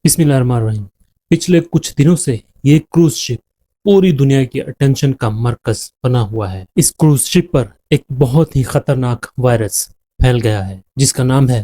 बिस्मिल्लाहिर्रहमानिर्रहीम। पिछले कुछ दिनों से ये क्रूज शिप पूरी दुनिया की अटेंशन का मरकज बना हुआ है। इस क्रूज शिप पर एक बहुत ही खतरनाक वायरस फैल गया है जिसका नाम है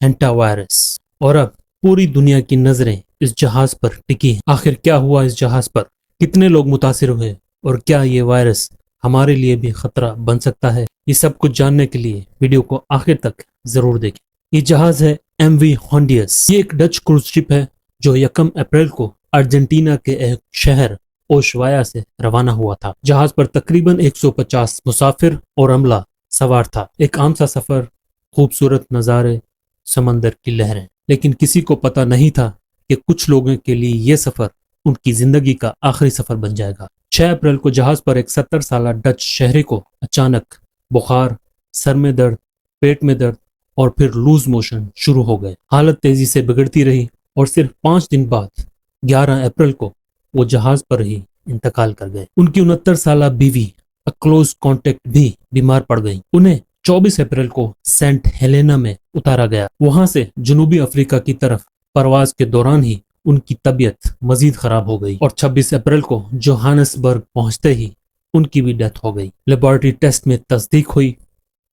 हेंटा वायरस, और अब पूरी दुनिया की नजरें इस जहाज पर टिकी हैं। आखिर क्या हुआ इस जहाज पर, कितने लोग मुतासिर हुए और क्या ये वायरस हमारे लिए भी खतरा बन सकता है? ये सब कुछ जानने के लिए वीडियो को आखिर तक जरूर देखें। ये जहाज है MV होंडियस। ये एक डच क्रूज शिप है जो 1 अप्रैल को अर्जेंटीना के एक शहर ओशवाया से रवाना हुआ था। जहाज पर तकरीबन 150 मुसाफिर और अमला सवार था। एक आम सा सफर, खूबसूरत नज़ारे, समंदर की लहरें, लेकिन किसी को पता नहीं था कि कुछ लोगों के लिए यह सफर उनकी जिंदगी का आखिरी सफर बन जाएगा। 6 अप्रैल को जहाज पर एक 70 साल डच शहरी को अचानक बुखार, सर में दर्द, पेट में दर्द और फिर लूज मोशन शुरू हो गए। हालत तेजी से बिगड़ती रही और सिर्फ 5 दिन बाद 11 अप्रैल को वो जहाज पर ही इंतकाल कर गए। उनकी 69 साल बीवी क्लोज कांटेक्ट भी बीमार पड़ गई। उन्हें 24 अप्रैल को सेंट हेलेना में उतारा गया। वहां से जनूबी अफ्रीका की तरफ परवाज के दौरान ही उनकी तबीयत मजीद खराब हो गई और 26 अप्रैल को जोहान्सबर्ग पहुंचते ही उनकी भी डेथ हो गई। लेबोरेटरी टेस्ट में तस्दीक हुई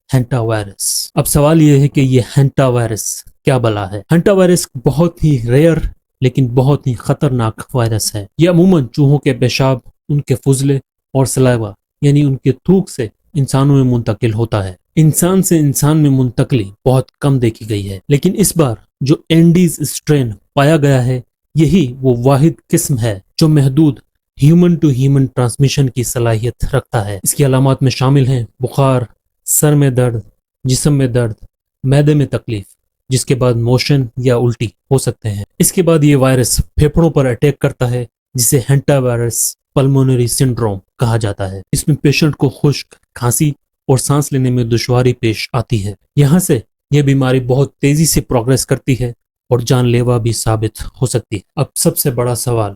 हेंटा वायरस। अब सवाल यह है कि ये हेंटा वायरस क्या बला है? हेंटा वायरस बहुत ही रेयर लेकिन बहुत ही खतरनाक वायरस है। यह अमूमन चूहों के पेशाब, उनके फुजले और सलाइवा यानी उनके थूक से इंसानों में मुंतकिल होता है। इंसान से इंसान में मुंतकली बहुत कम देखी गई है, लेकिन इस बार जो एंडीज स्ट्रेन पाया गया है यही वो वाहिद किस्म है जो महदूद ह्यूमन टू ह्यूमन ट्रांसमिशन की सलाहियत रखता है। इसकी अलामात में शामिल हैं बुखार, सर में दर्द, जिस्म में दर्द, मैदे में तकलीफ, जिसके बाद मोशन या उल्टी हो सकते हैं। इसके बाद ये वायरस फेफड़ों पर अटैक करता है जिसे हेंटा वायरस पल्मोनरी सिंड्रोम कहा जाता है। इसमें पेशेंट को खुश्क, खांसी और सांस लेने में दुश्वारी पेश आती है। यहाँ से यह बीमारी बहुत तेजी से प्रोग्रेस करती है और जानलेवा भी साबित हो सकती है। अब सबसे बड़ा सवाल,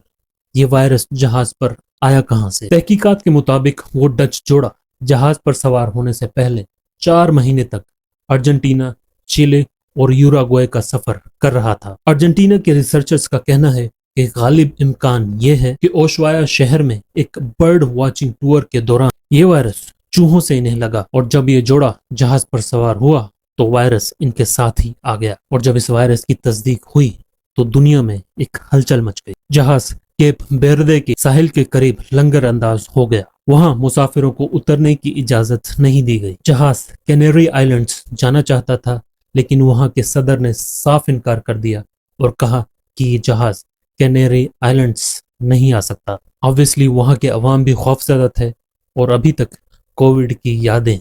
ये वायरस जहाज पर आया कहां से? तहकीकात के मुताबिक वो डच जोड़ा जहाज पर सवार होने से पहले 4 महीने तक अर्जेंटीना, चिले और यूराग्वे का सफर कर रहा था। अर्जेंटीना के रिसर्चर्स का कहना है कि गालिब इम्कान ये है कि ओशवाया शहर में एक बर्ड वॉचिंग टूर के दौरान ये वायरस चूहों से इन्हें लगा और जब ये जोड़ा जहाज पर सवार हुआ तो वायरस इनके साथ ही आ गया। और जब इस वायरस की तस्दीक हुई तो दुनिया में एक हलचल मच गई। जहाज केप बेर्दे के साहिल के करीब लंगर अंदाज हो गया। वहां मुसाफिरों को उतरने की इजाजत नहीं दी गई। जहाज कैनेरी आइलैंड्स जाना चाहता था, लेकिन वहां के सदर ने साफ इनकार कर दिया और कहा कि ये जहाज कैनेरी आइलैंड्स नहीं आ सकता। ऑब्वियसली वहां के अवाम भी खौफजदा थे और अभी तक कोविड की यादें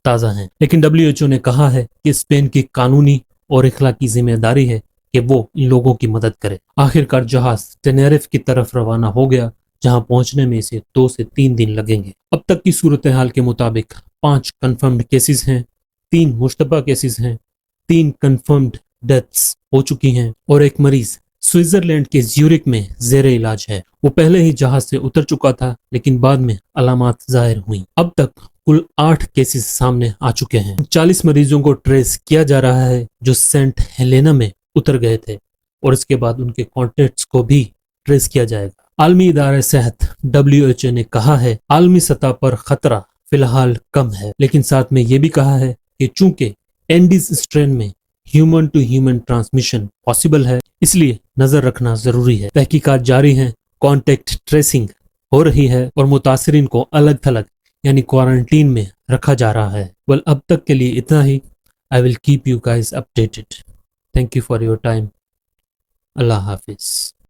ताज़ा हैं। लेकिन WHO ने कहा है कि स्पेन की कानूनी और इखलाकी जिम्मेदारी है कि वो इन लोगों की मदद करे। आखिरकार जहाज टेनेरिफ की तरफ रवाना हो गया, जहां पहुंचने में इसे 2 से 3 दिन लगेंगे। अब तक की सूरत हाल के मुताबिक 5 कंफर्म्ड केसेस हैं, 3 मुश्तबा केसेस हैं, 3 कंफर्म्ड डेथ्स हो चुकी हैं और एक मरीज स्विट्जरलैंड के ज्यूरिक में जेरे इलाज है। वो पहले ही जहाज से उतर चुका था, लेकिन बाद में अलामात जाहिर हुई। अब तक कुल 8 केसेस सामने आ चुके हैं। 40 मरीजों को ट्रेस किया जा रहा है जो सेंट हेलेना में उतर गए थे और इसके बाद उनके कॉन्टेक्ट्स को भी ट्रेस किया जाएगा। आलमी इदारे सेहत WHO ने कहा है आलमी सतह पर खतरा फिलहाल कम है, लेकिन साथ में ये भी कहा है कि चूंकि एंडीज स्ट्रेन में human to human transmission possible है, इसलिए नजर रखना जरूरी है। तहकीकात जारी है, कॉन्टेक्ट ट्रेसिंग हो रही है और मुतासरीन को अलग थलग यानी क्वारंटीन में रखा जा रहा है। वेल, अब तक के लिए इतना ही। I will keep you guys updated. Thank you for your time. अल्लाह हाफिज।